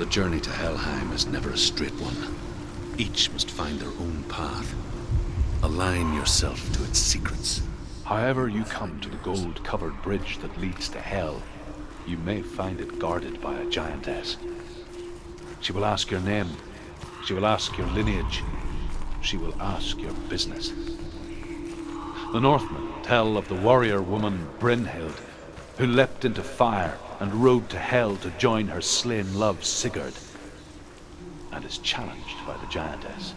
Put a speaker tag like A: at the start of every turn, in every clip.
A: The journey to Helheim is never a straight one. Each must find their own path. Align yourself to its secrets.
B: However you come to the gold-covered bridge that leads to Hell, you may find it guarded by a giantess. She will ask your name. She will ask your lineage. She will ask your business. The Northmen tell of the warrior woman Brynhild, who leapt into fire and rode to Hell to join her slain love Sigurd, and is challenged by the giantess.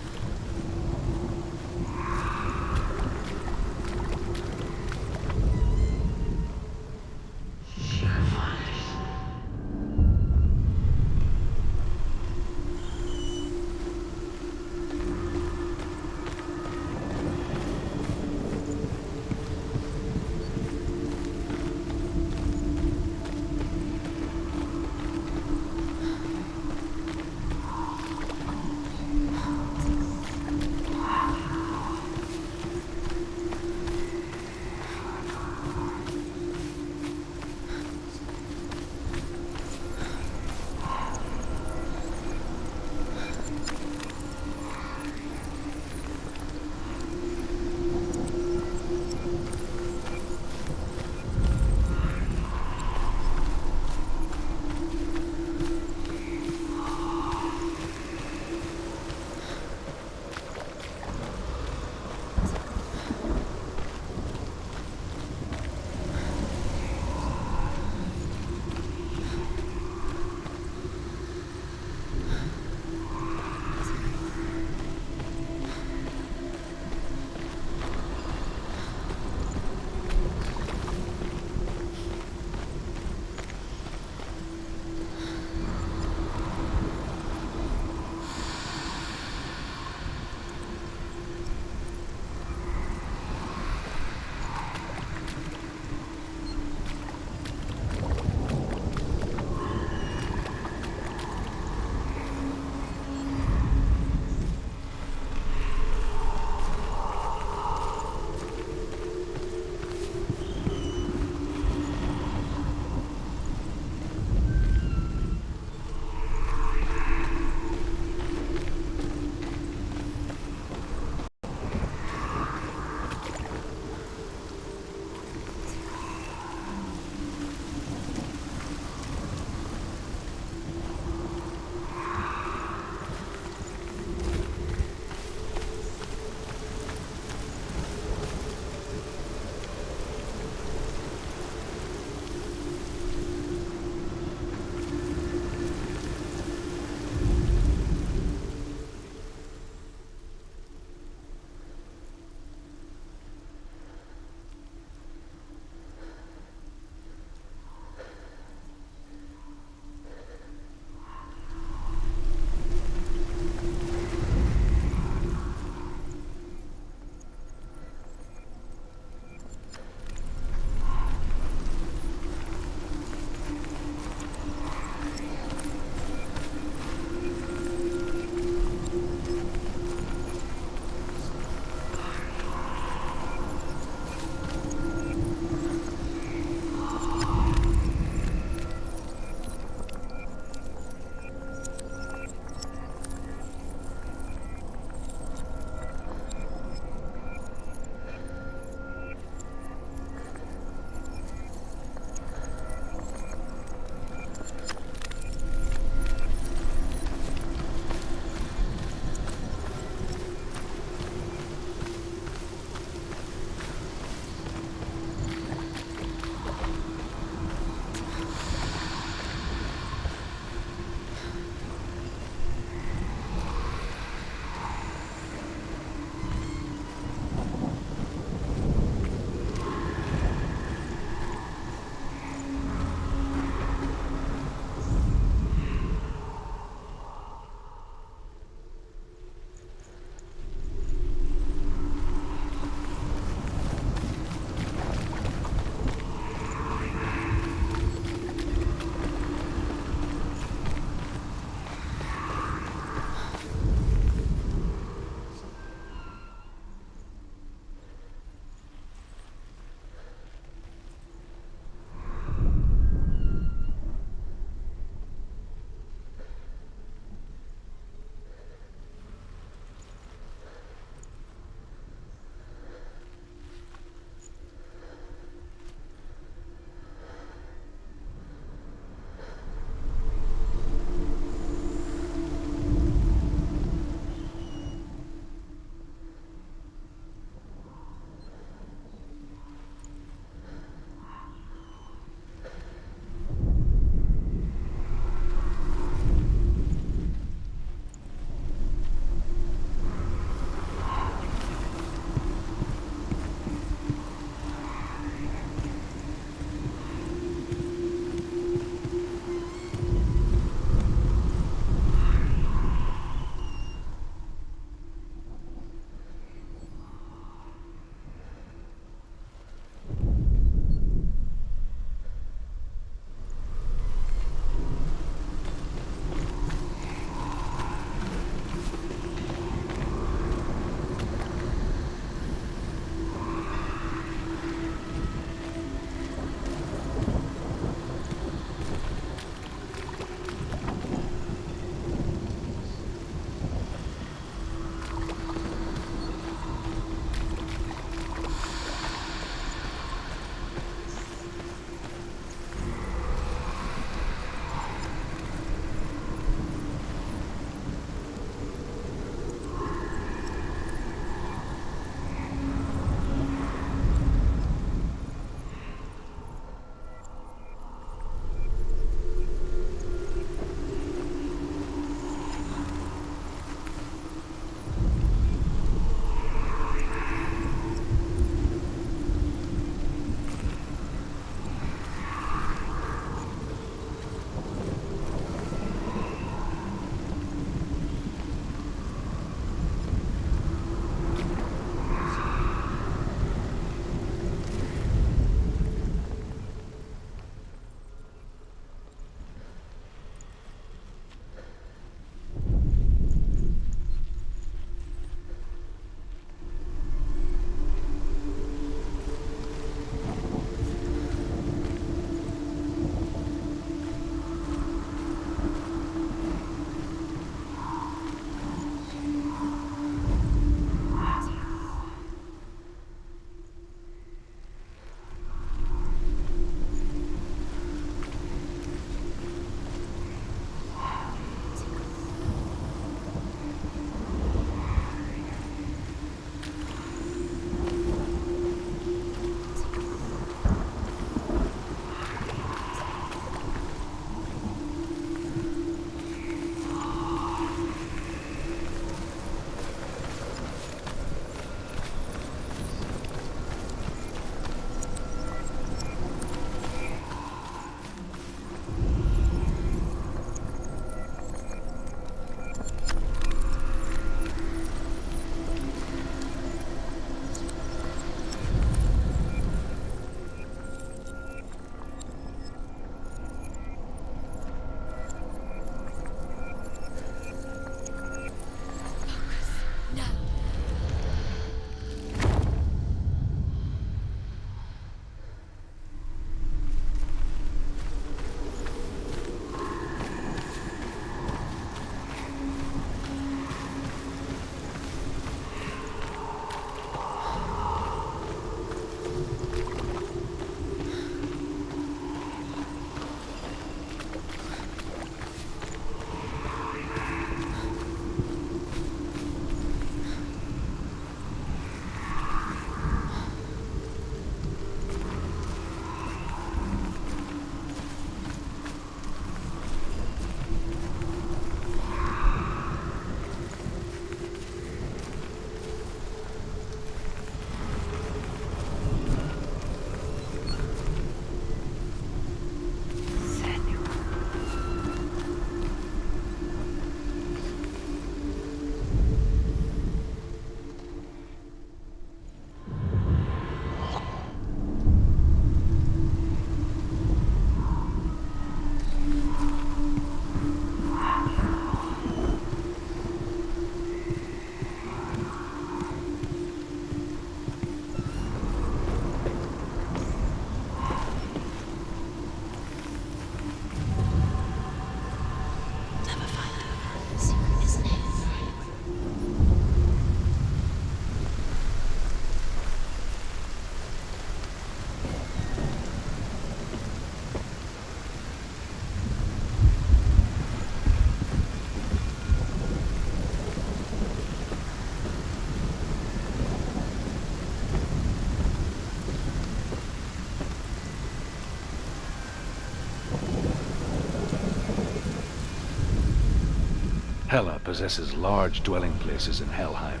B: Hela possesses large dwelling places in Helheim.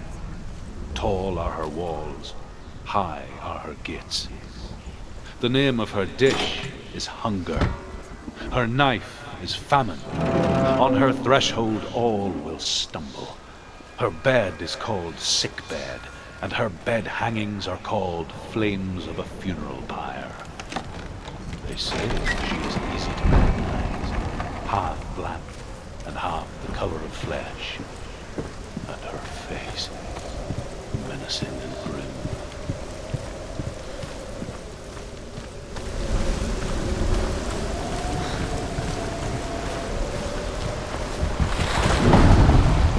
B: Tall are her walls, high are her gates. The name of her dish is hunger. Her knife is famine. On her threshold all will stumble. Her bed is called sick bed, and her bed hangings are called flames of a funeral pyre. They say she is easy to recognize, half black and half the color of flesh, and her face menacing and grim.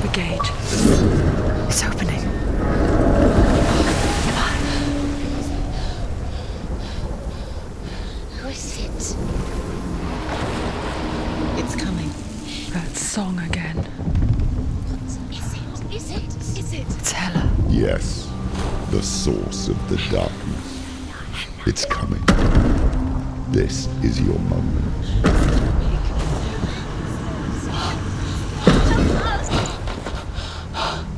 C: The gate is opening.
D: Who is it?
C: It's coming. That song again.
D: Is it?
C: It's Hela.
E: Yes, the source of the darkness. It's coming. This is your moment.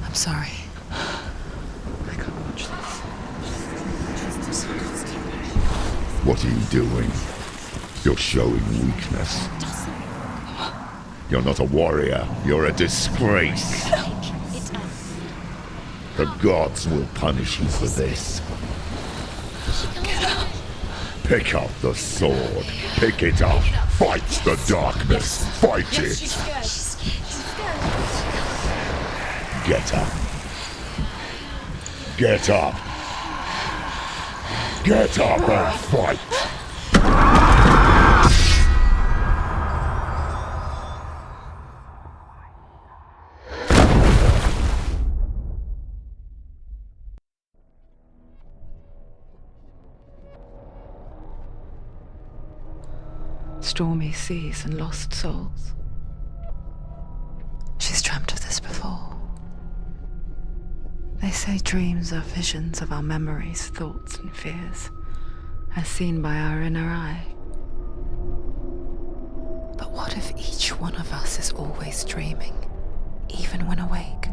C: I'm sorry. I can't watch this.
E: What are you doing? You're showing weakness. You're not a warrior. You're a disgrace. The gods will punish you for this. Pick up the sword. Pick it up. Fight the darkness. Fight it. Get up. Get up. Get up and fight.
C: Stormy seas and lost souls. She's dreamt of this before. They say dreams are visions of our memories, thoughts, and fears, as seen by our inner eye. But what if each one of us is always dreaming, even when awake,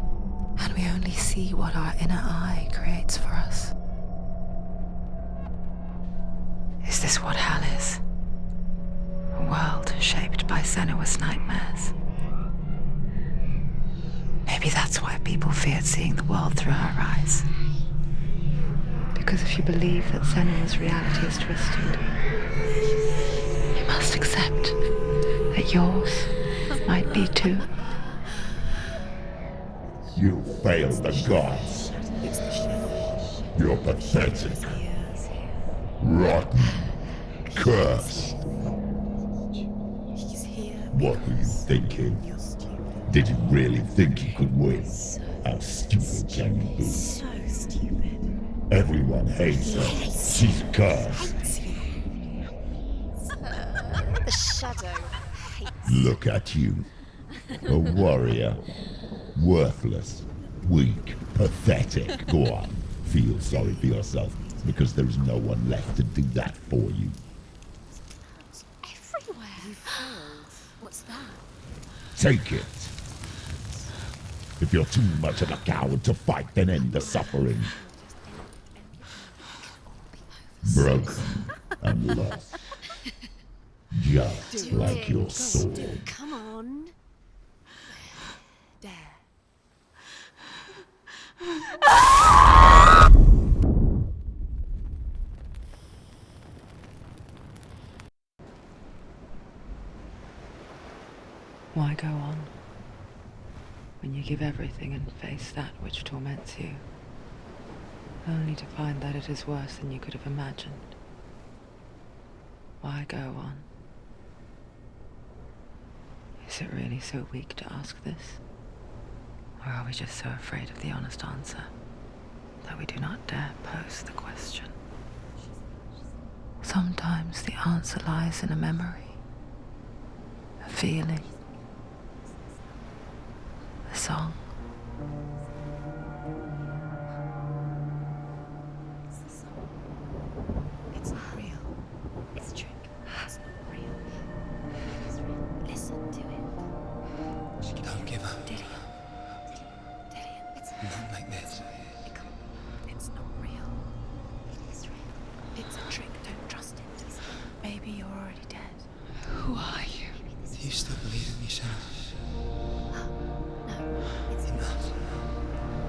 C: and we only see what our inner eye creates for us? Is this what hell is? A world shaped by Senua'S nightmares. Maybe that's why people feared seeing the world through her eyes. Because if you believe that Senua'S reality is twisted, you must accept that yours might be too.
E: You failed the gods. You're pathetic. Rotten. Cursed. What were you thinking? Did you really think you could win? How stupid can you be?
D: So stupid.
E: Everyone hates her. She's cursed.
D: The shadow hates.
E: Look at you. A warrior. Worthless. Weak. Pathetic. Go on. Feel sorry for yourself, because there is no one left to do that for you.
D: Everywhere. You failed. What's that?
E: Take it. If you're too much of a coward to fight, then end the suffering. Broken and lost. Just like your sword.
D: Come on. There.
C: Why go on when you give everything and face that which torments you, only to find that it is worse than you could have imagined? Why go on? Is it really so weak to ask this? Or are we just so afraid of the honest answer that we do not dare pose the question? Sometimes the answer lies in a memory, a feeling, a song.
D: It's the song. It's not real. It's a trick. It's not real. It is real. Listen to it.
F: Don't give up.
D: Did he?
C: Who are you?
F: Do you still believe in me, Senua'S?
D: No, it's
F: Enough.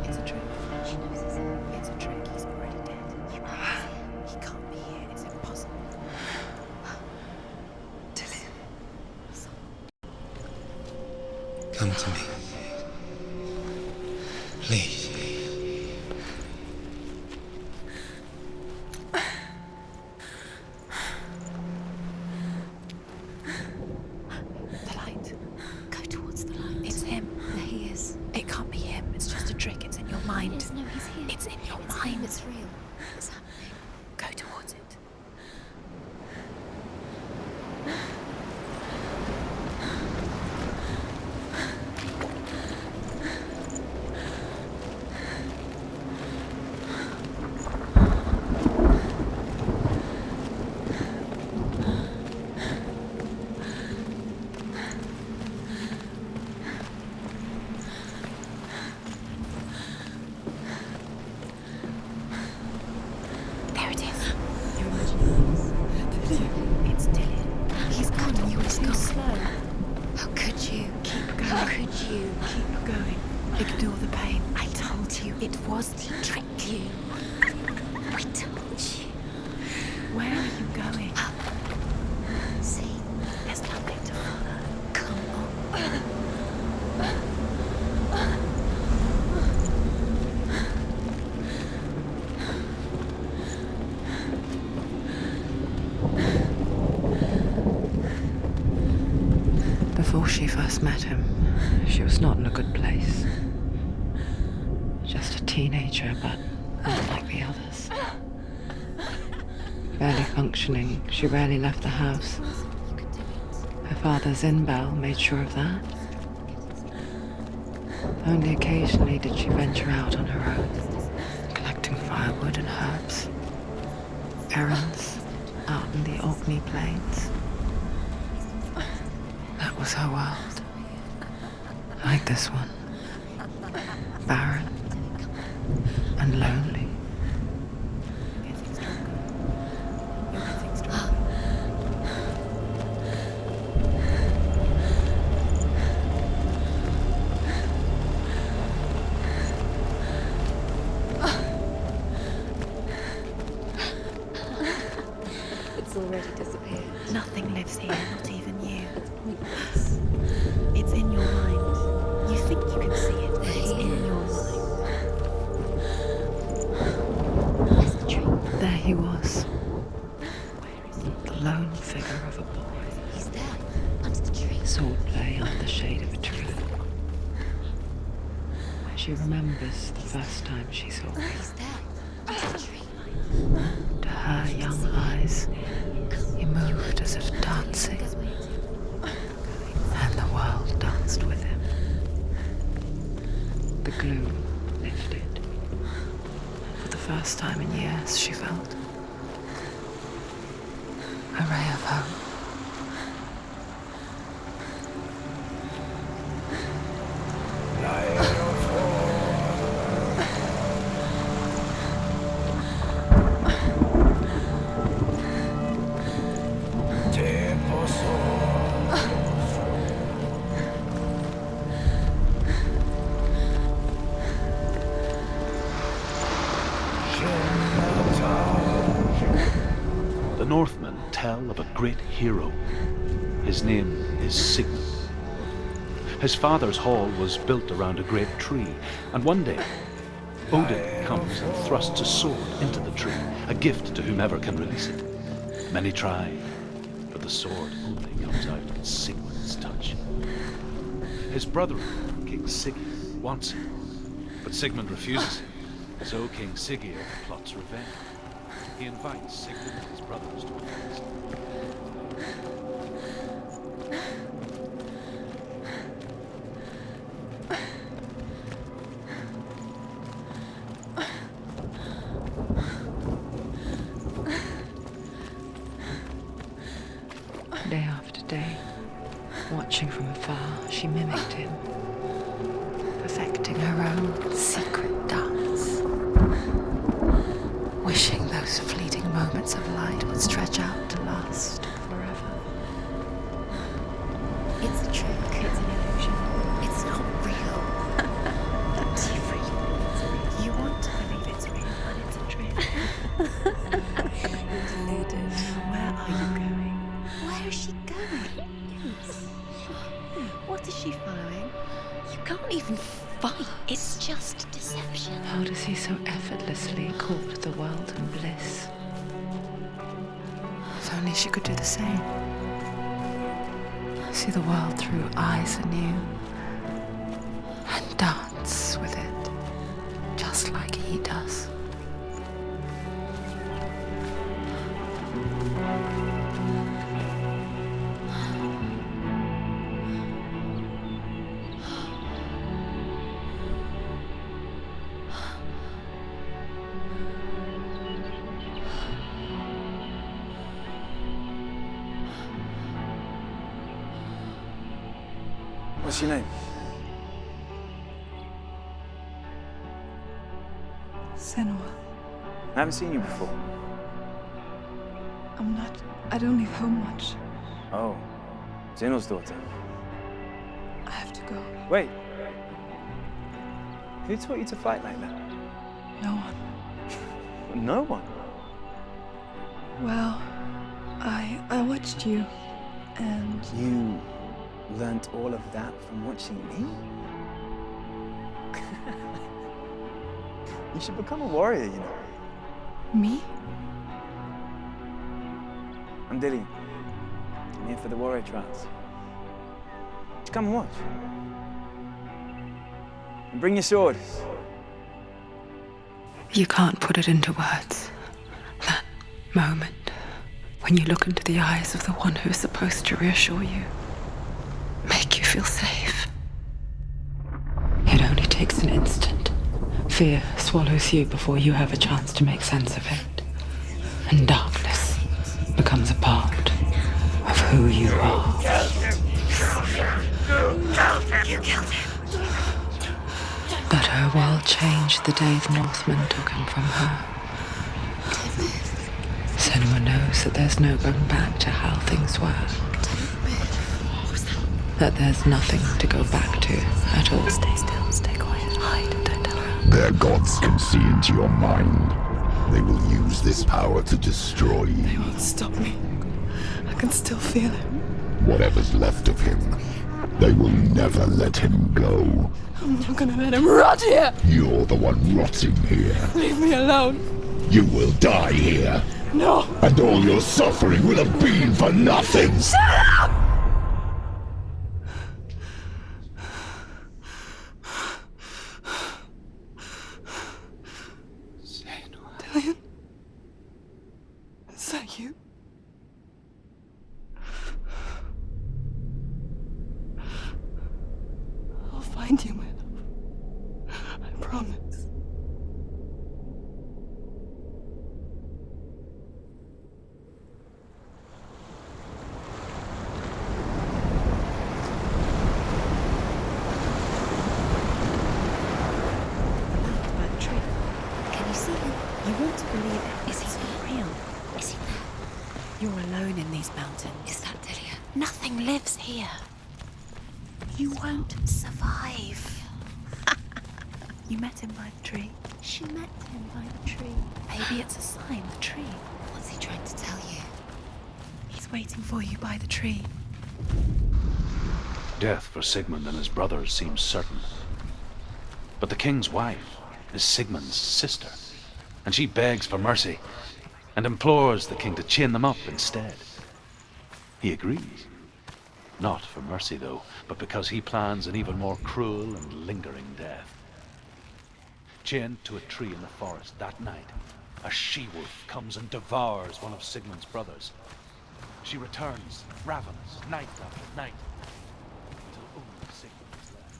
D: It's a trick. She knows he's here. It's a trick. He's already dead. You know he's here. He can't be here. It's impossible.
C: Tilly.
F: Come to me. Please.
D: The light. Go towards the light. It's him. There he is. It can't be him. It's just a trick. It's in your mind.
G: Yes, no, he's here.
D: It's in your
G: It's
D: mind.
G: him, it's real. It's happening.
D: Go towards it. There it is. You're imagining this. It's Dylan. He's gone. You were too slow.
G: How could you?
D: Keep going.
G: How could you?
D: Keep going. Ignore the pain. I told you it was to trick you.
G: I told you.
D: Where are you going?
G: See,
D: There's nothing to follow.
G: come on.
C: Before she first met him, she was not in a good place. Just a teenager, but not like the others. Barely functioning, she rarely left the house.
G: You can do it.
C: Her father's in-bell made sure of that. Only occasionally did she venture out on her own, collecting firewood and herbs. Errands out in the Orkney Plains. That was her world. Like this one. Barren and lonely.
D: You're getting stronger. You're getting stronger.
G: It's already disappeared.
D: Nothing lives here, not even you.
G: Pointless.
D: It's in your mind. You think you can see it, but it's
G: There he
D: in your
G: is.
D: mind.
G: Where's the tree?
C: There he was,
D: Where is he?
C: the lone figure of a boy.
G: He's there, under the tree.
C: Sword lay under the shade of a tree. She remembers the first time she saw him.
G: He's there, under the tree.
C: To her young eyes, he moved as if dancing,
G: Guys, wait.
C: and the world danced with him. The gloom lifted. For the first time in years, she felt a ray of hope.
B: The Northmen tell of a great hero. His name is Sigmund. His father's hall was built around a great tree, and one day Odin comes and thrusts a sword into the tree, a gift to whomever can release it. Many try, but the sword only comes out with Sigmund's touch. His brother, King Sigurd, wants him, but Sigmund refuses him, so King Sigurd plots revenge. He invites Sigmund and his brothers to a feast.
C: Day after day, watching from afar, she mimicked him, perfecting her own secret dance, wishing those fleeting moments of light would stretch out to last forever.
D: can't even fight. It's just deception.
C: How does he so effortlessly court the world and bliss? If only she could do the same. See the world through eyes anew and dance with it, just like he does.
H: What's your name?
I: Senua.
H: I haven't seen you before.
I: I don't leave home much.
H: Oh, Zeno's daughter.
I: I have to go.
H: Wait. Who taught you to fight like that?
I: No one.
H: No one.
I: Well, I watched you, and
H: You learnt all of that from watching me? You should become a warrior, you know.
I: me?
H: I'm Dillian. I'm here for the warrior trials. Just come and watch. And bring your sword.
C: You can't put it into words. That moment when you look into the eyes of the one who's supposed to reassure you, make you feel safe. It only takes an instant. Fear swallows you before you have a chance to make sense of it. And darkness becomes a part of who you are.
G: You killed him.
C: But her world changed the day the Northmen took him from her. Senua knows that there's no going back to how things were. That there's nothing to go back to at all.
D: Stay still, stay quiet, hide, don't tell her.
E: Their gods can see into your mind. They will use this power to destroy
I: They
E: you.
I: won't stop me. I can still feel him.
E: Whatever's left of him, they will never let him go.
I: I'm not gonna let him rot here.
E: You're the one rotting here.
I: Leave me alone.
E: You will die here.
I: No.
E: And all your suffering will have been for nothing.
I: Dillian? Is that you? I'll find you, my love. I promise.
D: By the tree.
G: Can you see him?
D: I want to believe it. Is he not real?
G: Is he there?
D: You're alone in these mountains.
G: Is that Dillian?
D: Nothing lives here. You won't survive. You met him by the tree.
G: She met him by the tree.
D: Maybe it's a sign, the tree.
G: What's he trying to tell you?
D: He's waiting for you by the tree.
B: Death for Sigmund and his brothers seems certain. But the king's wife is Sigmund's sister, and she begs for mercy and implores the king to chain them up instead. He agrees. Not for mercy, though, but because he plans an even more cruel and lingering death. Chained to a tree in the forest that night, a she-wolf comes and devours one of Sigmund's brothers. She returns, ravenous, night after night, until only Sigmund is left.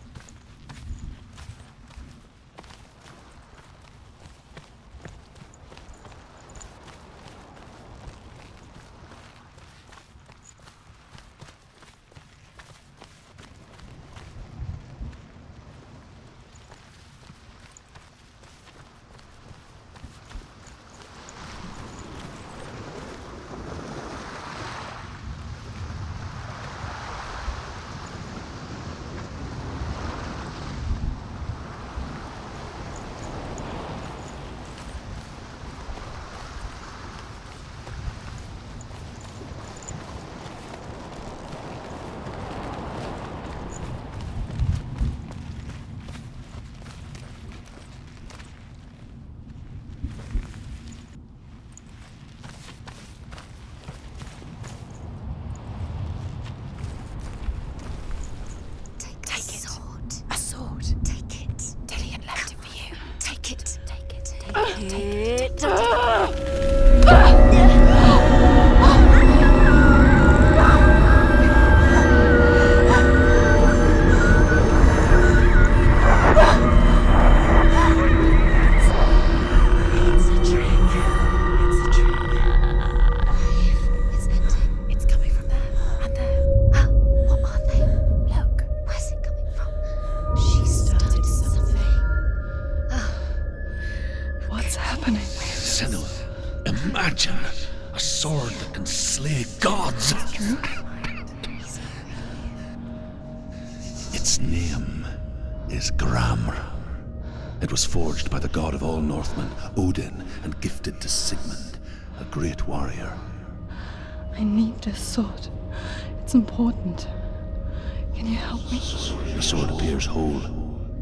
D: It's coming from there and there.
G: What are they?
D: Look,
G: Where's it coming from?
D: she started something.
C: What's happening?
A: Senua, imagine a sword that can slay gods. Its name is Gramr. It was forged by the god of all Northmen, Odin, and gifted to Sigmund, a great warrior.
C: I need this sword. It's important. Can you help me?
A: The sword appears whole,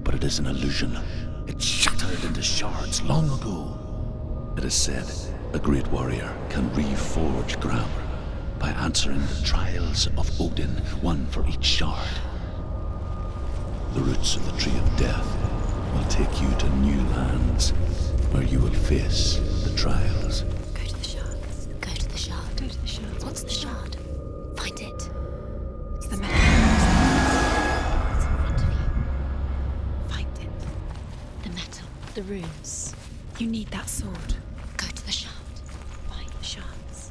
A: but it is an illusion. It shattered into shards long ago. It is said a great warrior can reforge Gramr by answering the trials of Odin, one for each shard. The roots of the Tree of Death will take you to new lands where you will face the trials.
G: Go to the shard. Go to the shard.
D: Go to the shard.
G: What's the shard? Find it.
D: It's the metal.
G: It's in front of you.
D: Find it.
G: The metal. The runes.
D: You need that sword.
G: Go to the shard.
D: Find the shards.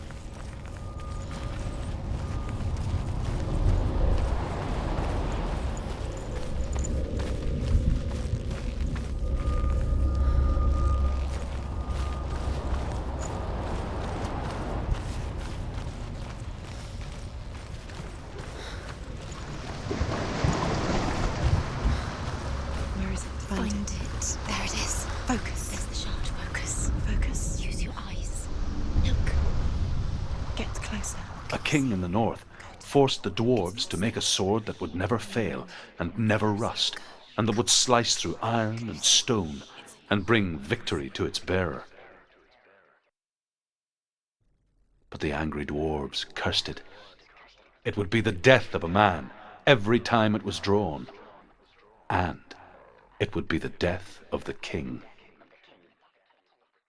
D: Where is it? Find it.
G: There it is.
D: Focus.
G: There's the shard. Focus.
D: Focus.
G: Use your eyes. Look.
D: Get closer.
B: A king in the north forced the dwarves to make a sword that would never fail and never rust, and that would slice through iron and stone and bring victory to its bearer. But the angry dwarves cursed it. It would be the death of a man every time it was drawn, and it would be the death of the king.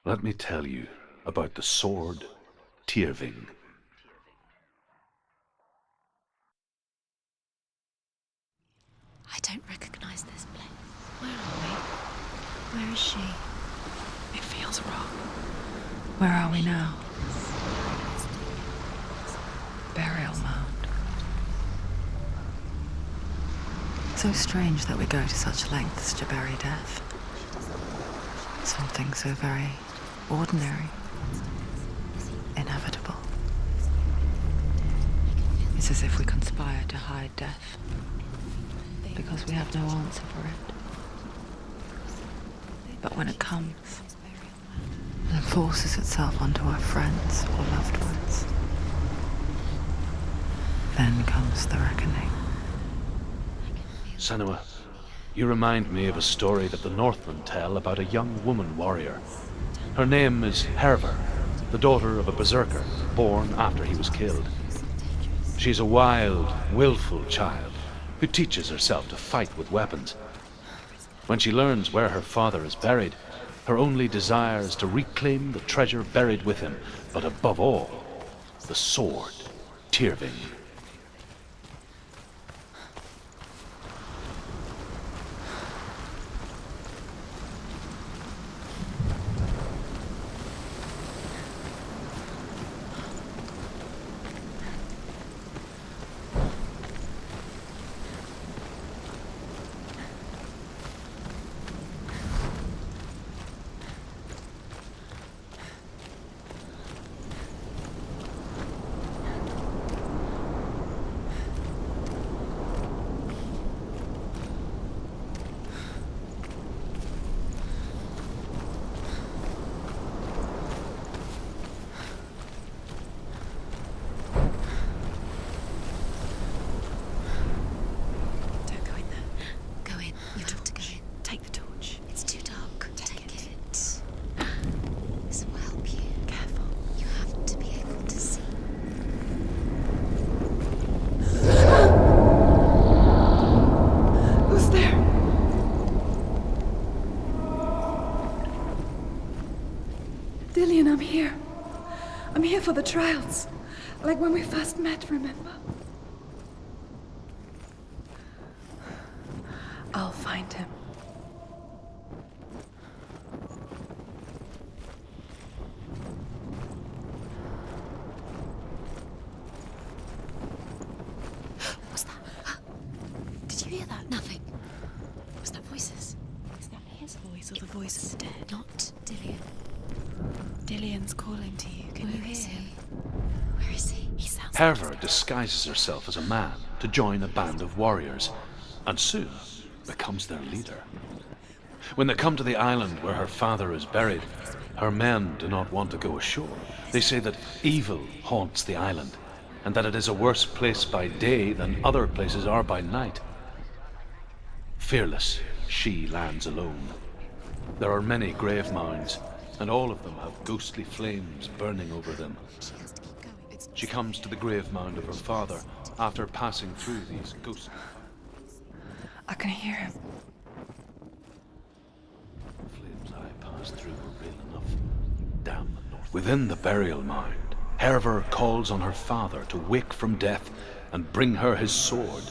B: Let me tell you about the sword Tyrving.
G: I don't recognize this place.
D: Where are we? Where is she?
C: It feels wrong. Where are we now? Burial mound. So strange that we go to such lengths to bury death. Something so very ordinary, inevitable. It's as if we conspire to hide death, because we have no answer for it. But when it comes, it forces itself onto our friends or loved ones. Then comes the reckoning.
B: Senua, you remind me of a story that the Northmen tell about a young woman warrior. Her name is Hervor, the daughter of a berserker born after he was killed. She's a wild, willful child who teaches herself to fight with weapons. When she learns where her father is buried, her only desire is to reclaim the treasure buried with him, but above all, the sword, Tyrving.
C: the trials. Like when we first met, remember? I'll find him.
G: What's that? Did you hear that? Nothing. Was that voices?
D: Is that his voice or the voice of the dead?
G: Not Dillian.
D: Dillian's calling to you. Can you hear him?
G: Where is he?
D: He sounds
B: Herva disguises herself as a man to join a band of warriors, and soon becomes their leader. When they come to the island where her father is buried, her men do not want to go ashore. They say that evil haunts the island, and that it is a worse place by day than other places are by night. Fearless, she lands alone. There are many grave mounds, and all of them have ghostly flames burning over them. She comes to the grave mound of her father after passing through these ghostly...
C: I can hear him.
B: The flames I passed through were real enough. Damn the north. Within the burial mound, Herva calls on her father to wake from death and bring her his sword.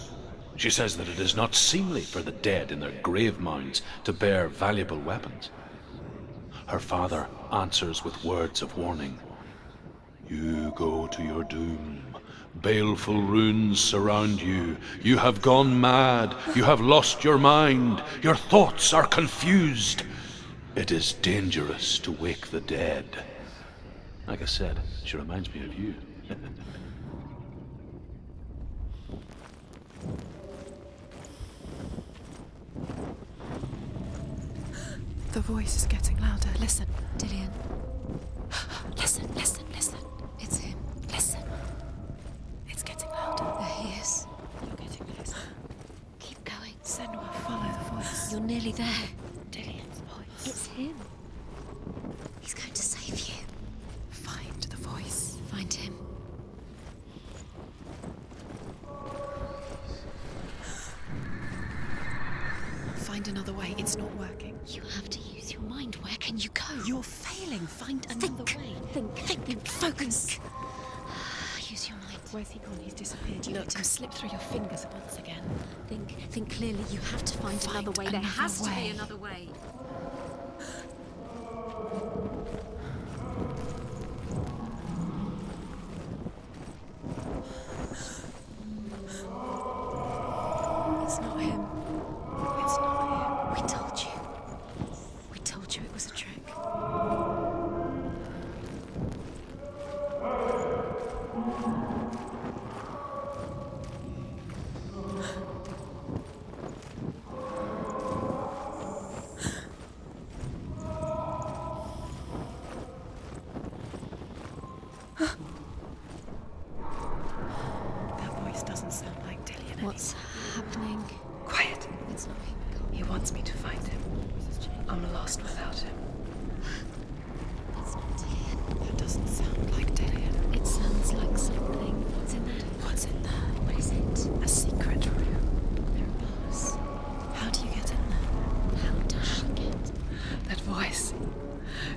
B: She says that it is not seemly for the dead in their grave mounds to bear valuable weapons. Her father answers with words of warning. You go to your doom. Baleful runes surround you. You have gone mad. You have lost your mind. Your thoughts are confused. It is dangerous to wake the dead. Like I said, she reminds me of you.
D: The voice is getting louder. Listen.
G: Dillian.
D: Listen, listen, listen.
G: It's him.
D: Listen. It's getting louder.
G: There he is.
D: You're getting closer.
G: Keep going.
D: Senua, follow the voice.
G: You're nearly there.
D: Dillian's voice.
G: It's him. He's going to save you.
D: Find the voice.
G: Find him.
D: Find another way. It's not working.
G: You have to use your mind. Where can you go?
D: You're failing. Find another way.
G: Think. Focus. Use your mind.
D: Where's he gone? He's disappeared. You let him slip through your fingers once again.
G: Think clearly. You have to find another way. There
D: another
G: has to be
D: way.
G: another way.
D: It's not him. It's not him.
G: We told you. We told you it was a trick.
D: That voice doesn't sound like Dillian
G: What's happening?
C: Quiet.
G: It's not him.
C: He wants me to find him. I'm lost without him.
G: It's not Dillian.
D: That doesn't sound like Dillian.
G: It sounds like something. What's in there?
D: What's in there?
G: What is it?
D: A secret room.
G: There are bars.
D: How do you get in there?
G: How does she get?
C: That voice.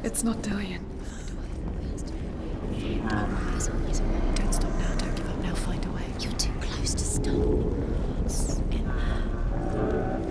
C: It's not Dillian.
G: There's always a way.
D: Don't stop now. Don't give up now. Find a way.
G: You're too close to stop.
D: What's in there?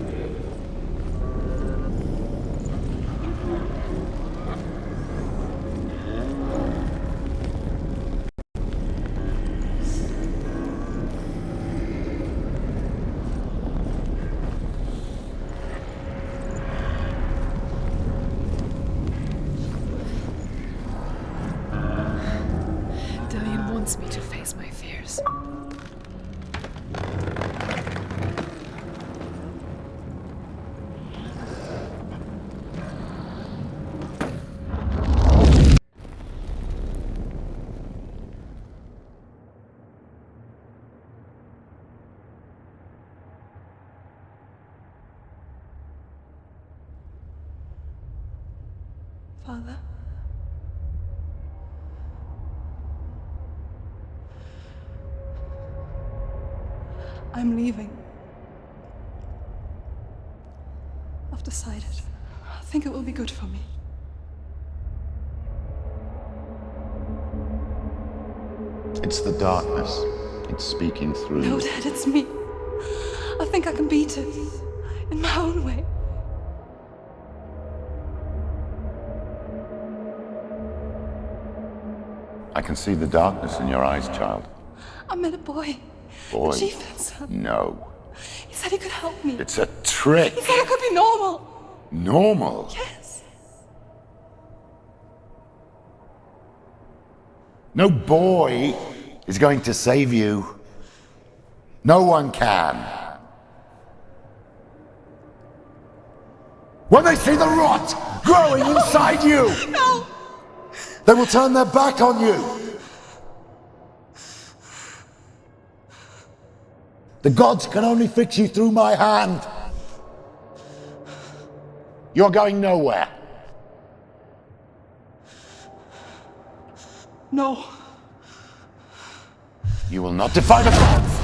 C: Dillian wants me to face my fears. Father? I'm leaving. I've decided. I think it will be good for me.
J: It's the darkness. It's speaking through
I: No,
J: you.
I: Dad, it's me. I think I can beat it. In my own way.
J: I can see the darkness in your eyes, child.
I: I met a boy.
J: Boy.
I: The chieftain's son.
J: No.
I: He said he could help me.
J: It's a trick.
I: He said I could be normal.
J: Normal?
I: Yes.
J: No boy is going to save you. No one can. When they see the rot growing inside you,
I: No!
J: they will turn their back on you. The gods can only fix you through my hand. You're going nowhere.
I: No.
J: You will not defy the gods.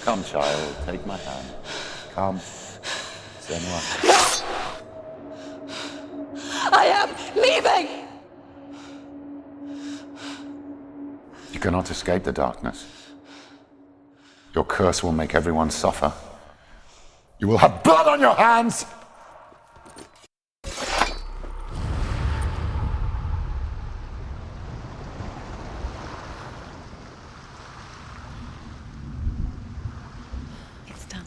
J: Come, child, take my hand. Come, Senua.
I: I am leaving!
J: You cannot escape the darkness. Your curse will make everyone suffer. You will have blood on your hands!
D: It's done.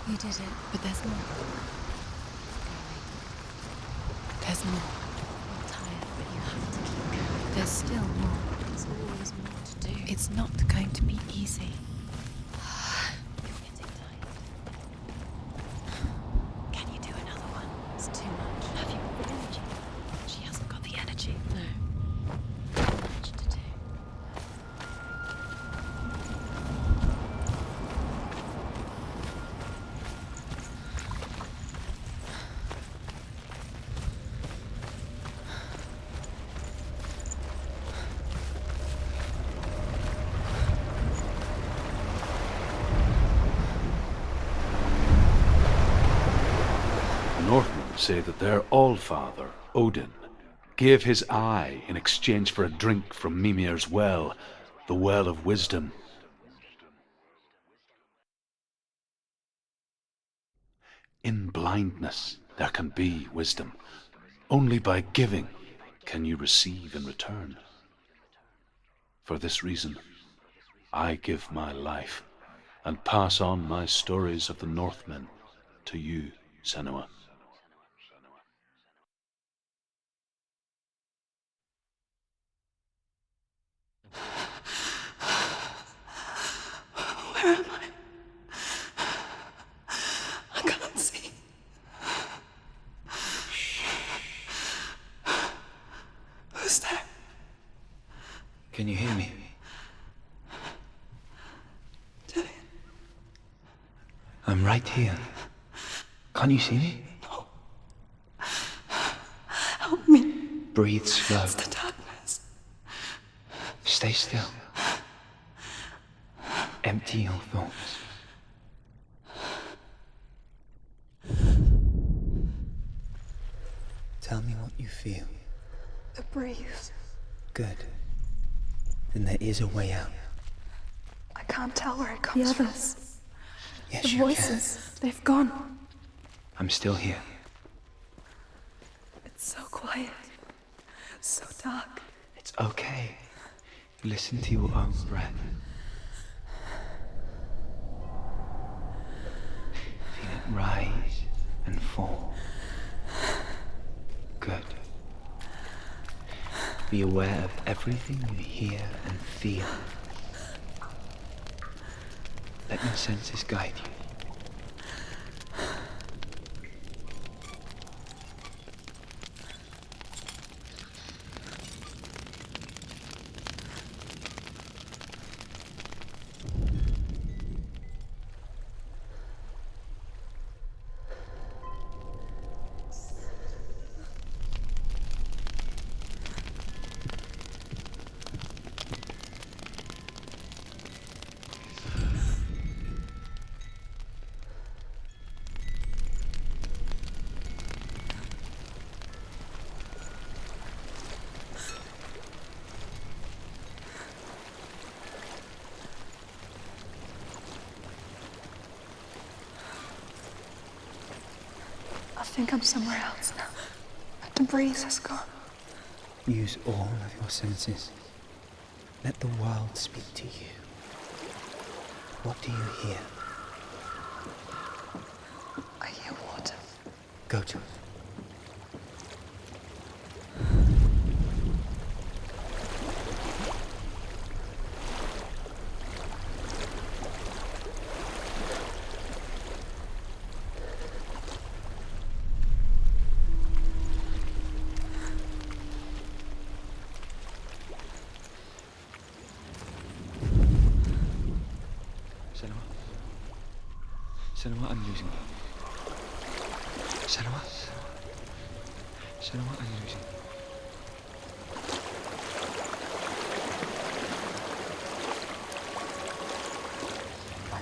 D: You did it, but there's more. There's more. You're tired, but you have to keep going. There's still more. There's always more to do. It's not going to be easy. You're getting tired. Can you do another one? It's too much. Have you got the energy? She hasn't got the energy. No. Too much to do.
B: Northmen say that their Allfather, Odin, gave his eye in exchange for a drink from Mimir's well, the Well of Wisdom. In blindness there can be wisdom. Only by giving can you receive in return. For this reason, I give my life and pass on my stories of the Northmen to you, Senua.
I: Where am I? I can't see. Who's there?
F: Can you hear me?
I: Dillian.
F: I'm right here. Can't you see me?
I: No. Help me.
F: Breathe slow.
I: It's the darkness.
F: Stay still. Empty your thoughts. Tell me what you feel.
I: The breeze.
F: Good. Then there is a way out.
I: I can't tell where it comes from.
F: Yes,
I: The
F: you
I: voices. They've gone.
F: can. I'm still here.
I: It's so quiet. So dark.
F: It's okay. Listen to your own breath. Feel it rise and fall. Good. Be aware of everything you hear and feel. Let your senses guide you.
I: think I'm somewhere else now. The breeze has gone.
F: Use all of your senses. Let the world speak to you. What do you hear?
I: I hear water.
F: Go to it. Senua, I'm losing you. Senua, I'm losing you.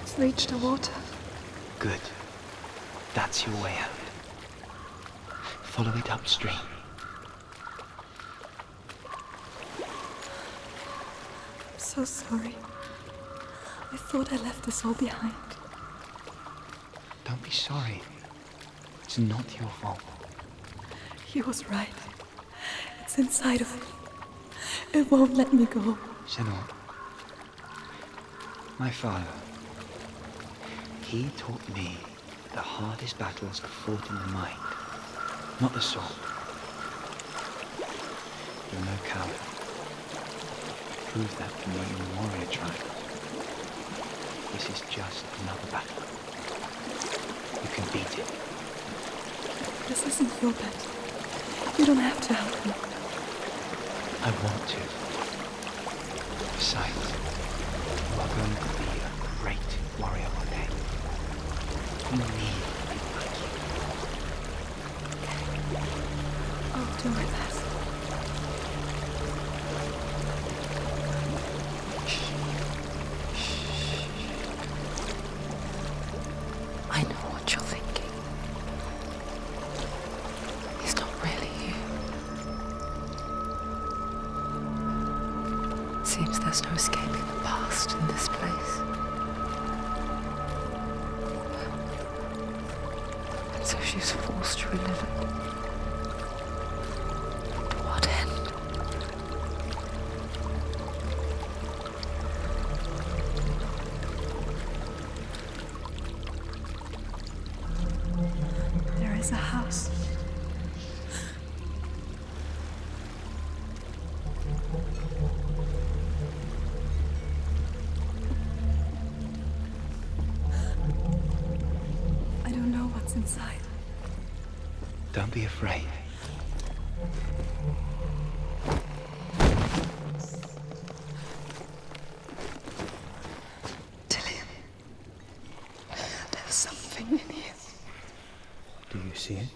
I: It's reached the water.
F: Good. That's your way out. Follow it upstream.
I: I'm so sorry. I thought I left this all behind.
F: Don't be sorry. It's not your fault.
I: He was right. It's inside of me. It won't let me go.
F: Senua, my father, he taught me the hardest battles are fought in the mind, not the sword. You're no coward. Prove that to me in the warrior tribe. This is just another battle. You can beat it.
I: This isn't your battle. You don't have to help me.
F: I want to. Besides, you are going to be a great warrior one day. You need people like you.
I: I'll do my best.
C: I know what you're thinking. He's not really here. Seems there's no escaping the past in this place. And so she's forced to relive it. To what end?
I: There is a house. I don't know what's inside.
F: Don't be afraid.
I: Tillian, there's something in here.
F: Do you see it?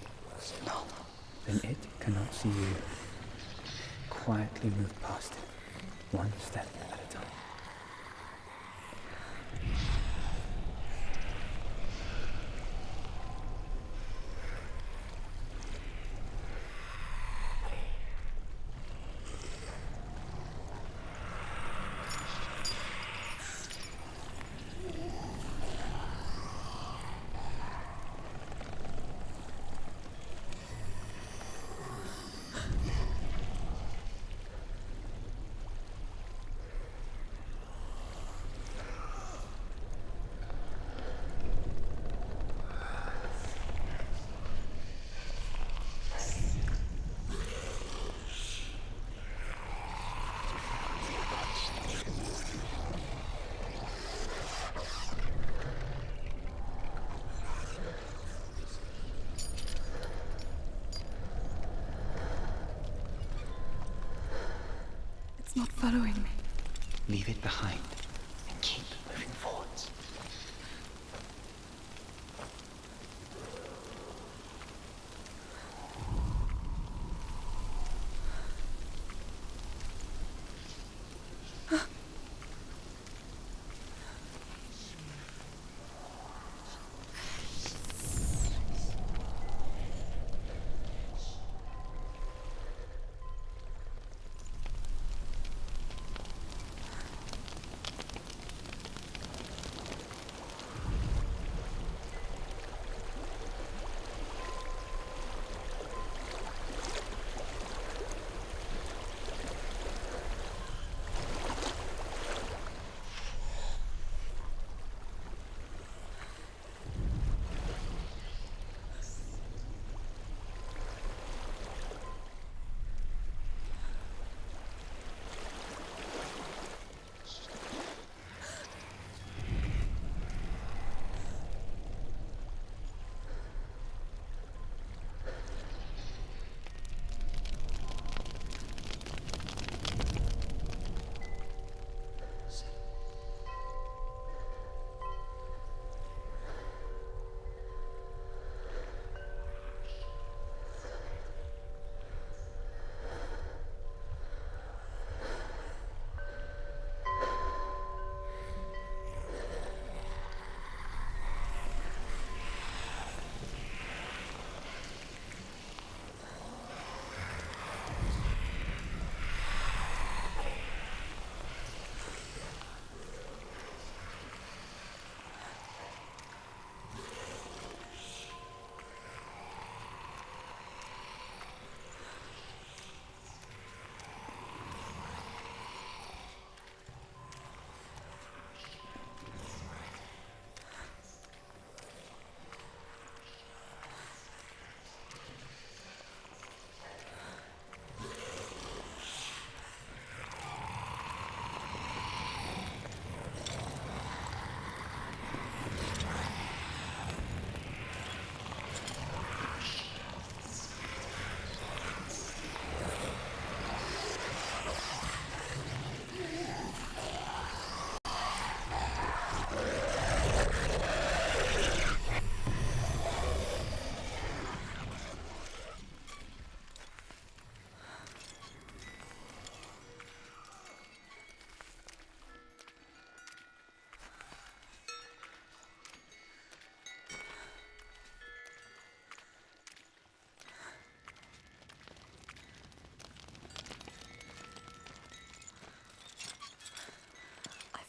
I: No.
F: Then it cannot see you. Quietly move past it, one step at a time.
I: It's not following me.
F: Leave it behind and keep moving forwards.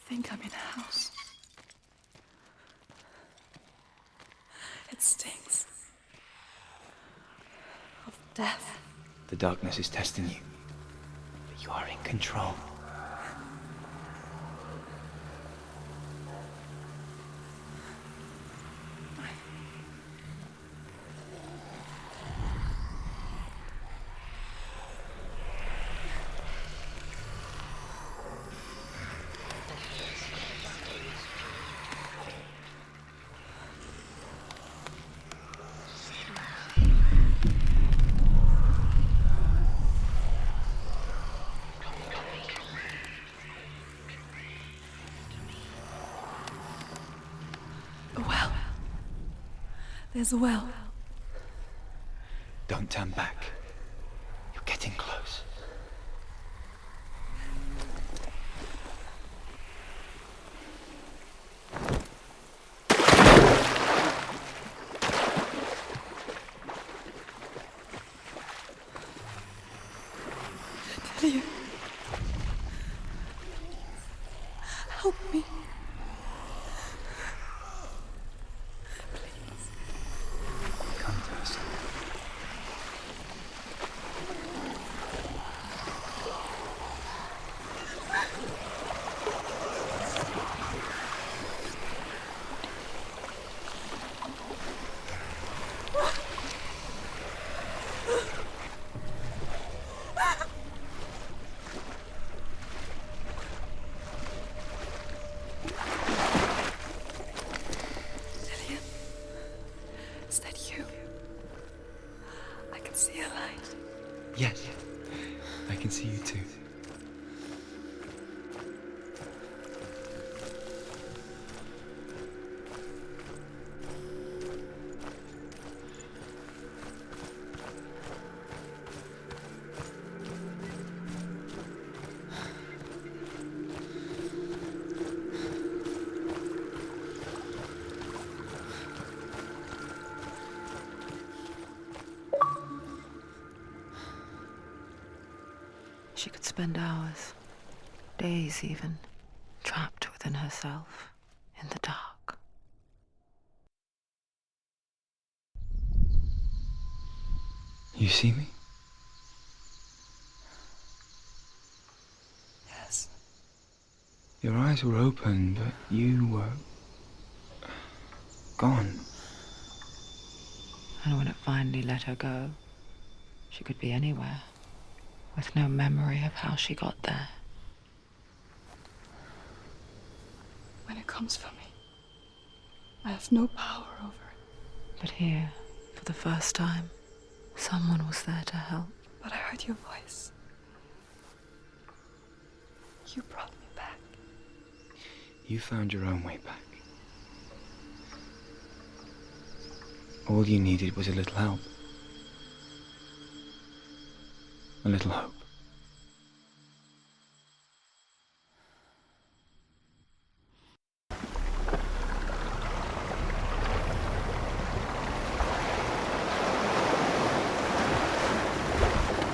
I: think I'm in a house. It stings. Of death.
F: The darkness is testing you, but you are in control.
I: A well. There's a well.
F: Don't turn back. You're getting close.
I: Delia. Help me.
F: Come to us.
I: Delia. Is that you? I can see a light.
F: Yes, I can see you too.
C: She could spend hours, days even, trapped within herself, in the dark.
F: You see me?
I: Yes.
F: Your eyes were open, but you were gone.
C: And when it finally let her go, she could be anywhere, with no memory of how she got there.
I: When it comes for me, I have no power over it.
C: But here, for the first time, someone was there to help.
I: But I heard your voice. You brought me back.
F: You found your own way back. All you needed was a little help. A little hope.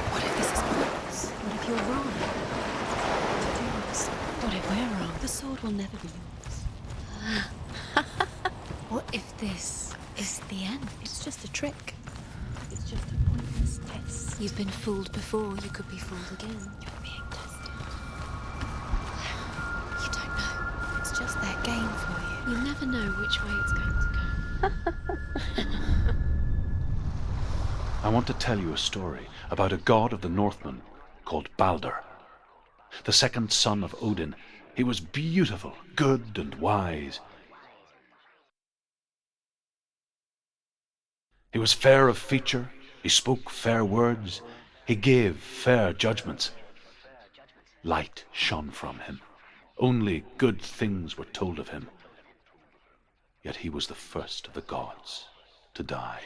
G: What if this is pointless? What if you're wrong? What do you understand? What if we're wrong? The sword will never be yours. What if this is the end? It's just a trick. It's just a pointless test. You've been fooled before. You could be fooled again. You're being tested. You don't know. It's just their game for you. You never know which way it's going to go.
B: I want to tell you a story about a god of the Northmen called Balder. The second son of Odin. He was beautiful, good, and wise. He was fair of feature, he spoke fair words, he gave fair judgments. Light shone from him. Only good things were told of him. Yet he was the first of the gods to die.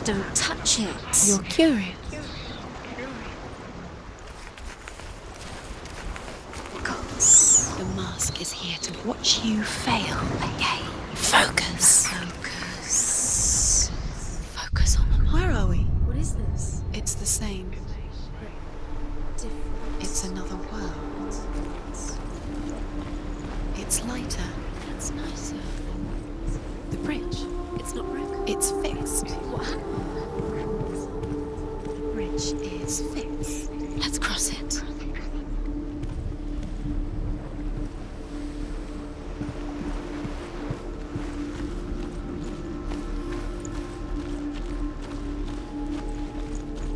G: Don't touch it.
D: You're curious. The mask is here to watch you fail again. Focus.
G: Focus. Focus on the mark.
D: Where are we?
G: What is this?
D: It's the same.
G: Different.
D: It's another world. It's lighter.
G: That's nicer.
D: The bridge.
G: It's not broken.
D: It's fixed.
G: What happened?
D: The bridge is fixed.
G: Let's cross it.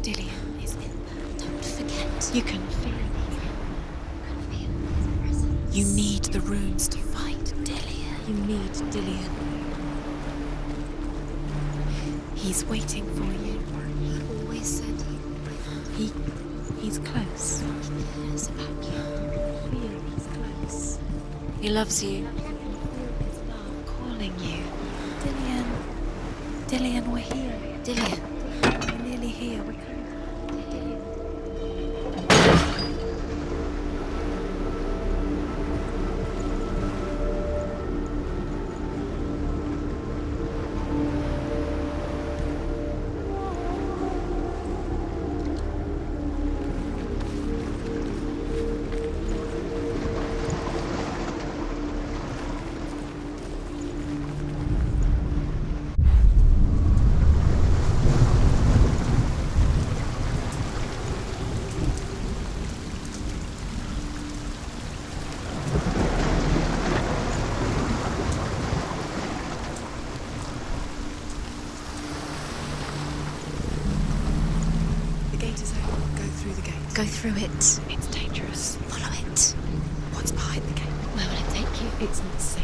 D: Dillian is in there.
G: Don't forget.
D: You can feel it. You need the runes to fight Dillian. You need Dillian. He's waiting for you.
G: He always said
D: He's close.
G: he cares about you.
D: Feel he's close.
G: He loves you.
D: Feel his love calling you. Dillian. Dillian, we're here.
G: Dillian.
D: We're nearly here. We're coming. The gate is open. Go through the gate.
G: Go through it.
D: It's dangerous.
G: Follow it.
D: What's behind the gate?
G: Where will it take you?
D: It's not safe.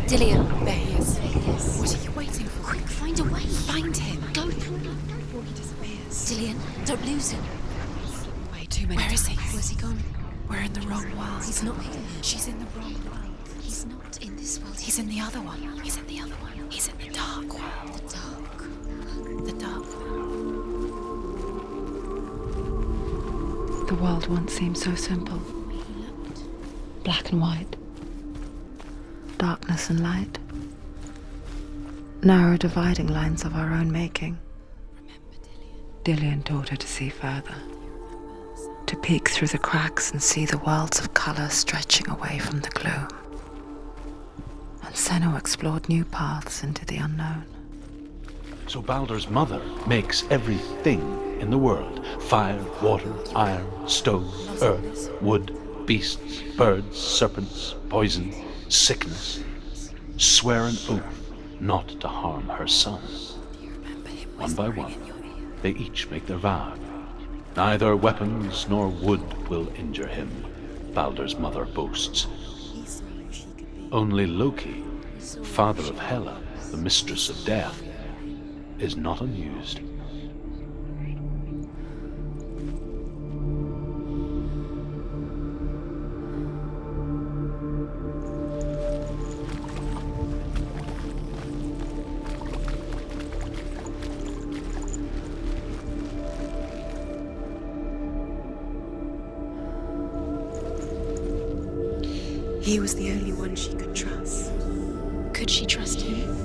G: Dillian.
D: There he is.
G: There he is.
D: What are you waiting for?
G: Quick, find a way.
D: Find him.
G: Go through.
D: Before he disappears.
G: Dillian, don't lose him.
D: Way too many. Where is he?
G: Where's he gone?
D: We're in the wrong world.
G: He's not here.
D: She's in the wrong world.
G: He's not in this world.
D: He's in the other one. He's in the other one. He's in the dark world.
G: the dark.
D: The dark world.
C: The world once seemed so simple.
G: He looked.
C: Black and white. Darkness and light. Narrow dividing lines of our own making. Dillian taught her to see further. To peek through the cracks and see the worlds of colour stretching away from the gloom. And Senua explored new paths into the unknown.
B: So Baldur's mother makes everything in the world. Fire, water, iron, stone, earth, wood, beasts, birds, serpents, poison, sickness. Swear an oath not to harm her son. One by one, they each make their vow. Neither weapons nor wood will injure him, Baldur's mother boasts. Only Loki, father of Hela, the mistress of death, is not amused.
D: He was the only one she could trust. Could she trust him?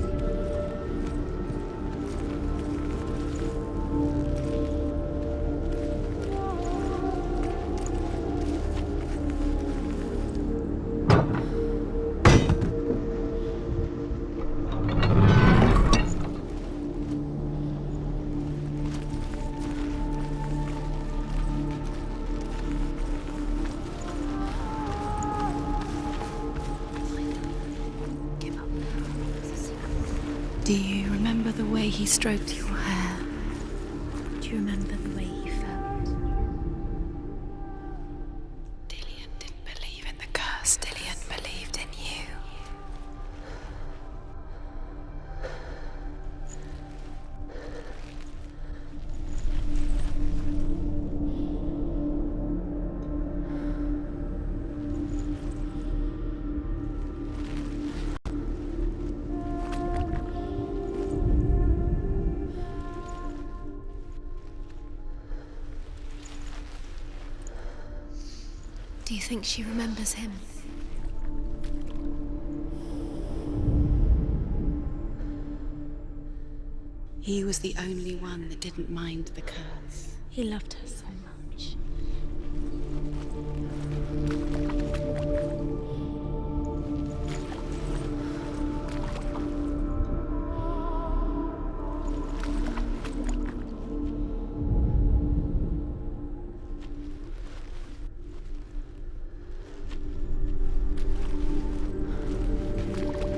D: Do you remember the way he stroked your hair?
G: Do you remember the way he felt?
D: Dillian didn't believe in the curse. Dillian believed in you.
G: Do you think she remembers him?
K: He was the only one that didn't mind the curse.
G: He loved her so much.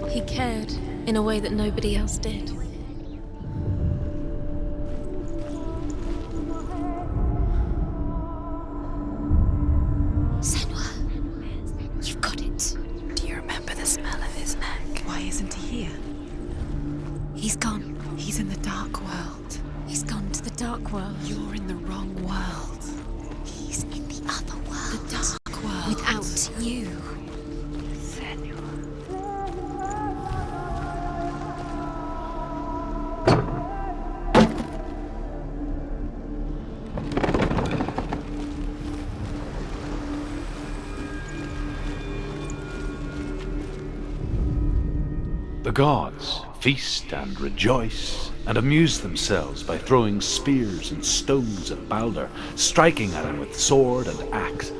G: He cared in a way that nobody else did. Senua, you've got it.
C: Do you remember the smell of his neck?
K: Why isn't he here?
G: He's gone.
K: He's in the dark world.
G: He's gone to the dark world.
K: You're in the wrong world.
G: He's in the other world.
K: The dark world.
G: Without you.
B: The gods feast and rejoice and amuse themselves by throwing spears and stones at Balder, striking at him with sword and axe.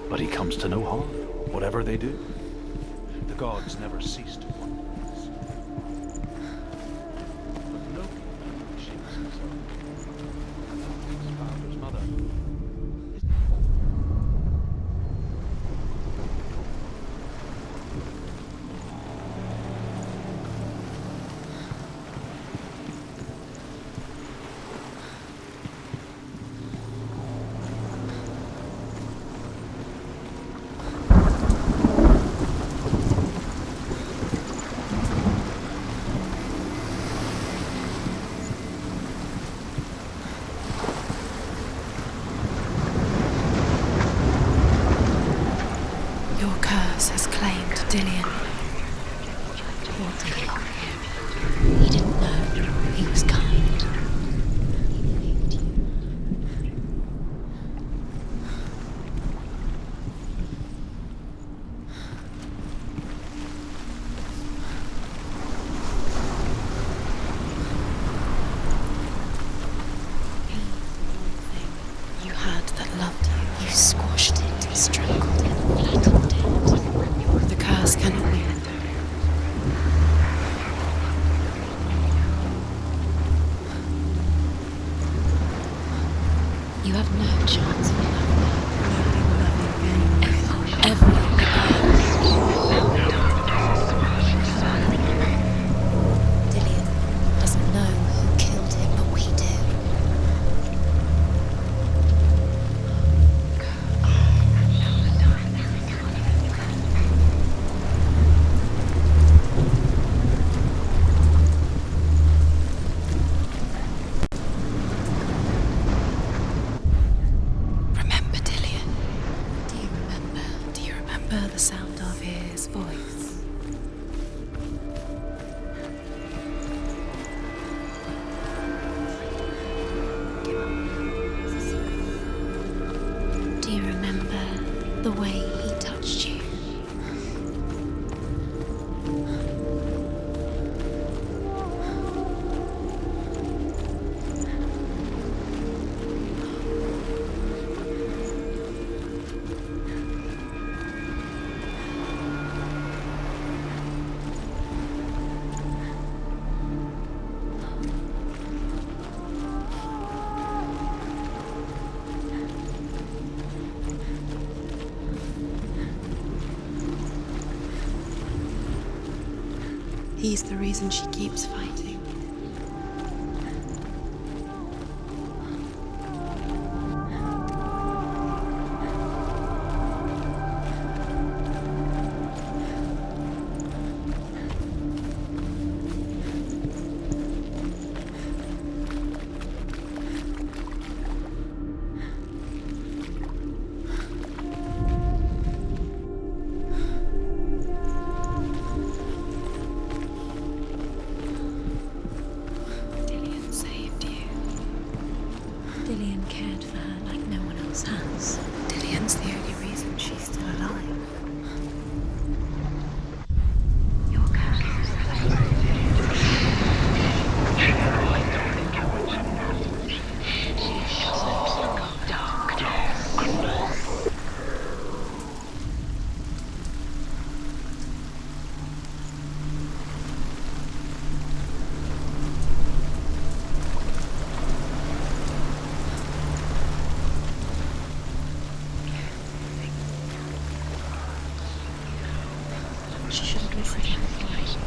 B: But he comes to no harm, whatever they do. The gods never cease to wonder. But Loki shakes himself. His father's mother.
K: Your curse has claimed Dillion.
G: Poor Dillion. He didn't know. He was kind.
K: You had that loved you.
G: You squashed it, strangled it, flattened it.
K: The curse cannot win.
G: You have no chance for love
K: Nobody will love you again.
G: ever again. Dillion doesn't know who killed him, but we do.
K: Remember Dillion.
G: Do you remember?
K: Do you remember the sound of his voice?
G: Do you remember the way he touched you?
K: He's the reason she keeps fighting.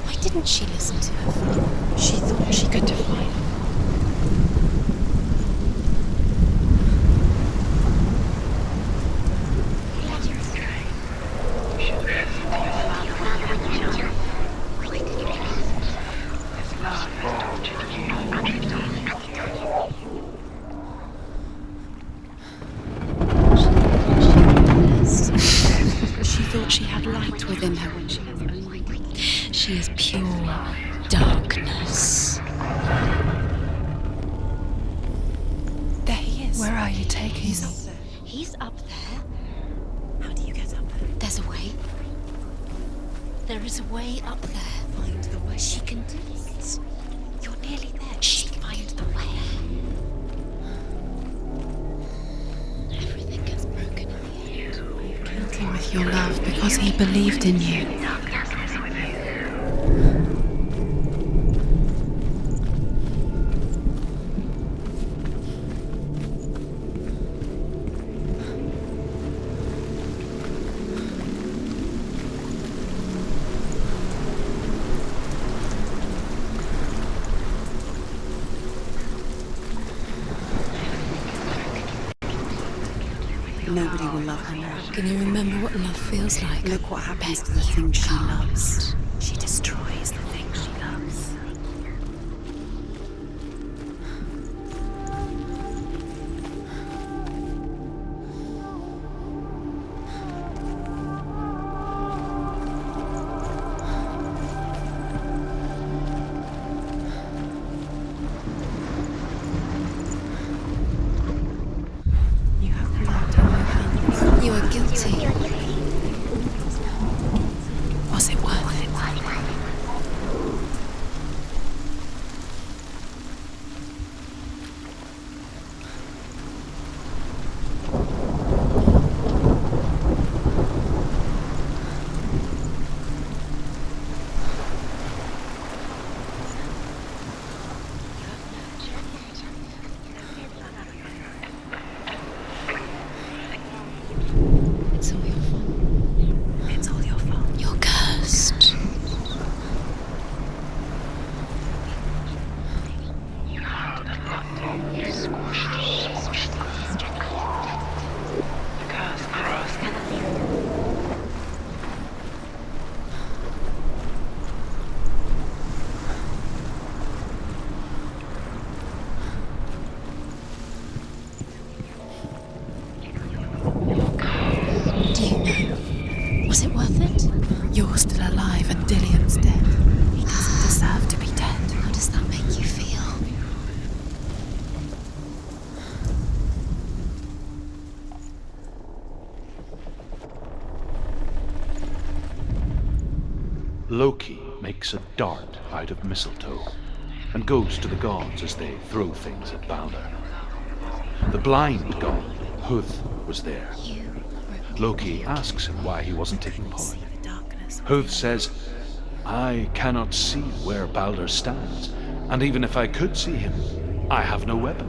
G: Why didn't she listen to her father?
K: She thought she could defy him. She thought she had light within her when she has only.
G: She is pure darkness.
I: There he is.
C: Where are you taking
K: He's
C: me?
K: up there.
G: He's up there.
K: How do you get up there?
G: There's a way. There is a way up there.
K: Find the way.
G: She can do it. You're nearly there. She can find the way. Everything gets broken in the end.
K: Killed him with your love because he believed in you. Nobody will love her now.
G: Can you remember what love feels like?
K: Look what happens to the things she loves.
G: She destroys the things she loves.
K: You have blood on your hands.
G: You are guilty.
C: Was it worth it?
G: It's all your fault.
C: It's all your fault.
G: You're cursed. Do you know? Was it worth it?
C: You're still alive and Dillian's dead. He doesn't deserve to be dead.
G: How does that make you feel?
B: Loki makes a dart out of mistletoe and goes to the gods as they throw things at Balder. The blind god, Huth, was there. Loki asks him why he wasn't taking part. Huth says, I cannot see where Balder stands, and even if I could see him, I have no weapon.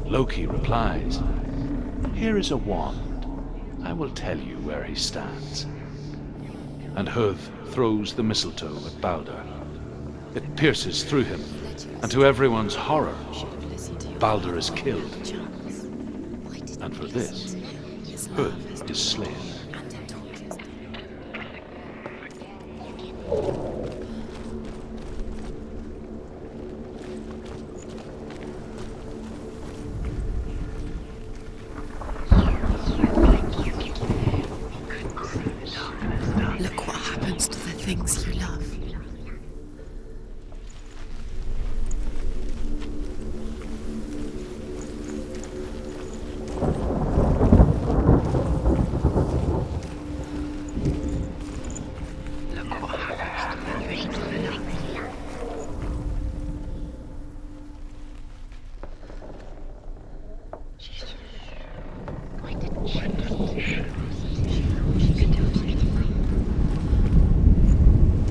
B: Loki replies, Here is a wand. I will tell you where he stands. And Huth throws the mistletoe at Balder. It pierces through him, and to everyone's horror, Balder is killed. And for this, Huth is slain.
K: Look what happens to the things you love.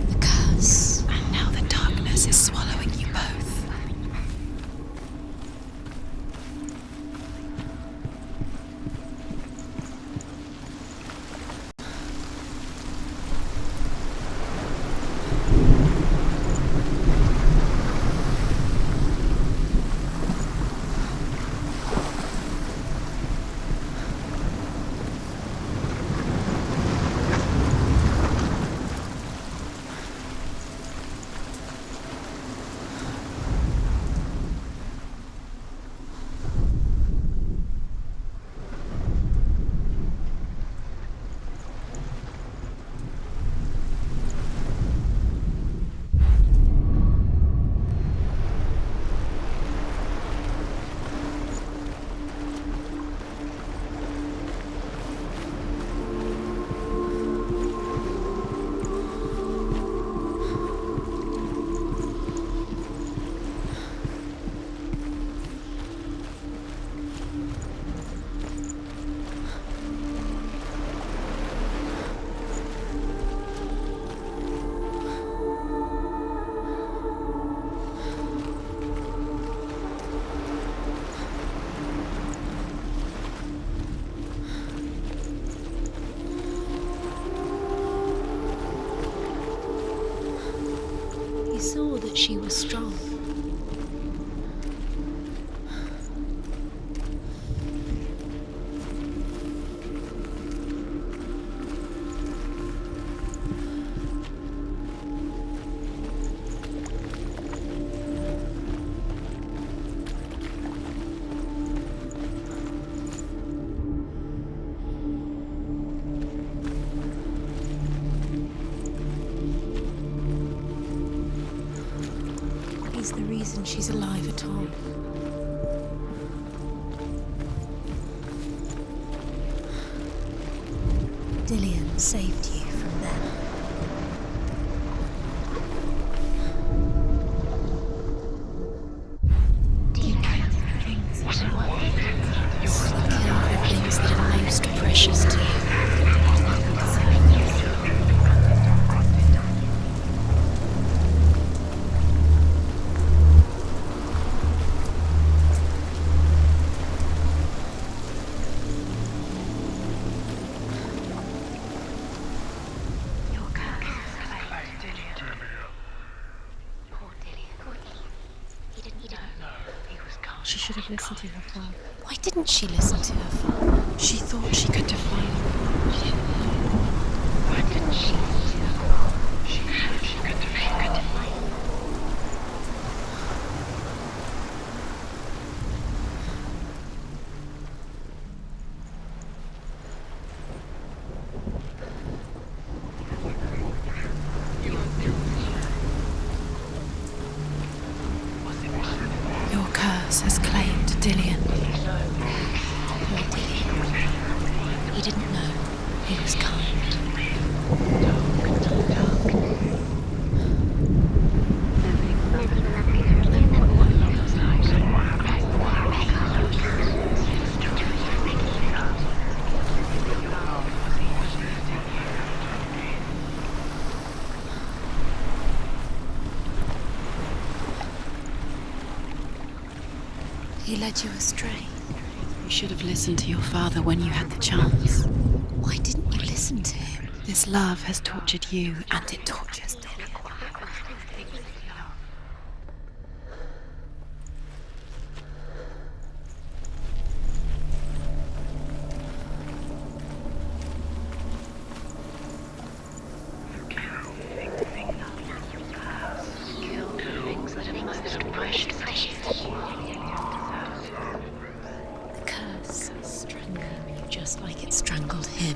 G: The We saw that she was strong. He's the reason she's alive at all. Dillian saved you from them. Do you kill the things that are kill the things that are most precious to you? She should have listened to her father. Why didn't she listen to her father? She thought she could define him. Why didn't she listen to her father? She could define him. Your curse has claimed Dillian. Poor Dillian. He didn't know. He was kind. He led you astray. You should have listened to your father when you had the chance. Why didn't you listen to him? This love has tortured you, and it tortures Dillian. The curse is strangling you just like it strangled him.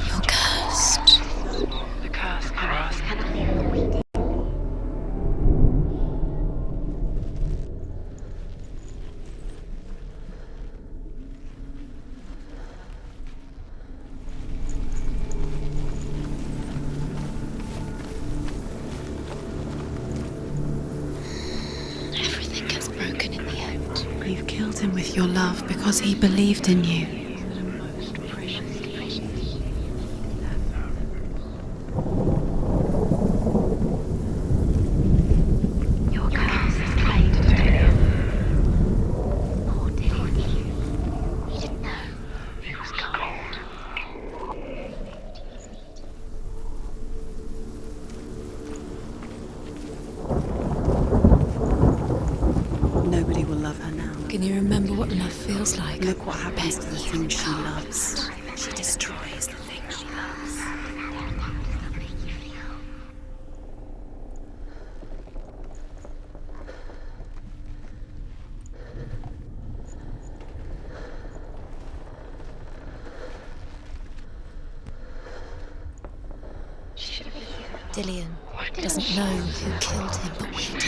G: You're cursed. The curse cannot be. Everything gets broken in the end. You've killed him with your love because he believed in you. Your curse is claimed Dillian. Poor Dillian. He didn't know. He was cold. Nobody will love her now. Can you remember what love feels like? Look what happens to the things she loves. She destroys the things she loves. Dillian doesn't know who killed him, but we do.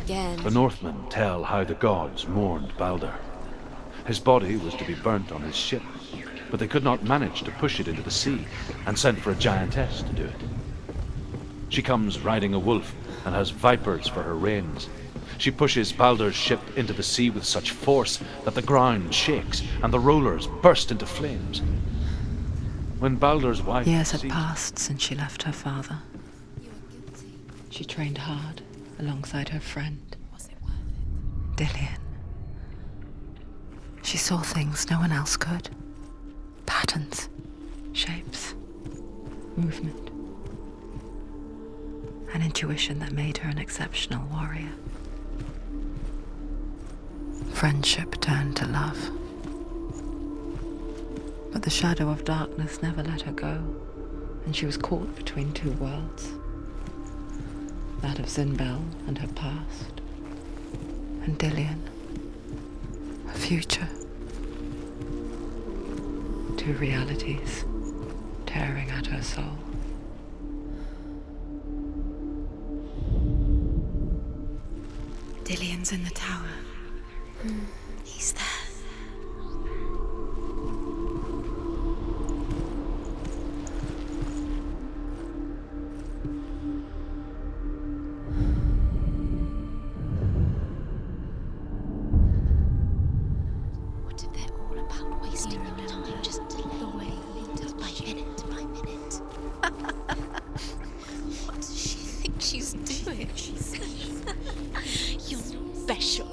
G: again.
B: The Northmen tell how the gods mourned Balder. His body was to be burnt on his ship, but they could not manage to push it into the sea, and sent for a giantess to do it. She comes riding a wolf and has vipers for her reins. She pushes Balder's ship into the sea with such force that the ground shakes and the rollers burst into flames. When Balder's wife...
C: Years had passed since she left her father. She trained hard alongside her friend, Dillian. She saw things no one else could. Patterns, shapes, movement. An intuition that made her an exceptional warrior. Friendship turned to love. But the shadow of darkness never let her go, and she was caught between two worlds. That of Zinbel and her past, and Dillian, her future. Two realities tearing at her soul.
K: Dillian's in the tower.
G: He's there. What if they're all about wasting your time, just the way minute by minute? What does she think she's doing? You're not special.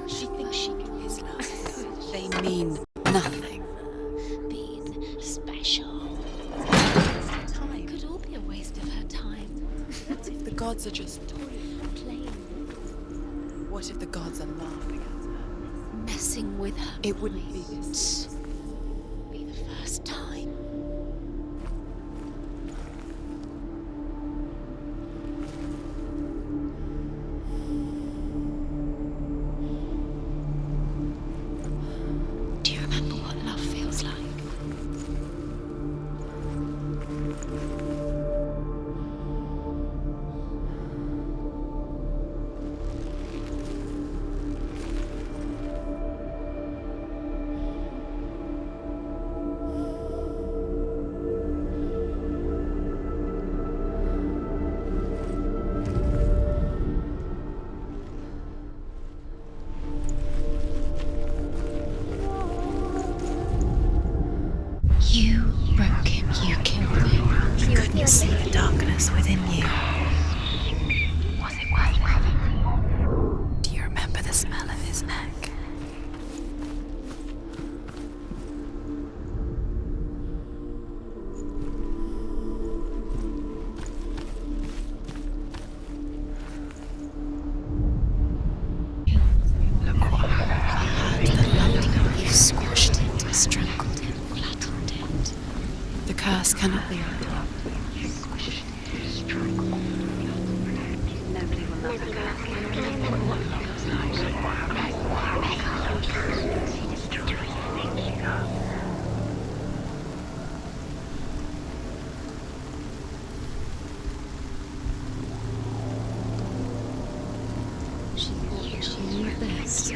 G: She thinks she can his love.
K: They mean nothing.
G: Being special. It could all be a waste of her time.
I: What if the gods are just
G: Playing,
I: What if the gods are laughing at her?
G: messing with her.
I: It wouldn't be this.
G: Be the first time. Do you remember what love feels like? You broke him. You killed him.
C: You couldn't see the darkness within you.
G: Was it worth it?
C: Do you remember the smell of his neck? Look what happened.
G: You squashed it, strangled it, flattened it.
K: The curse cannot be undone.
G: She thought she knew best.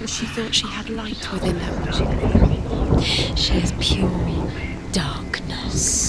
K: She thought she had light within her.
G: She is pure darkness.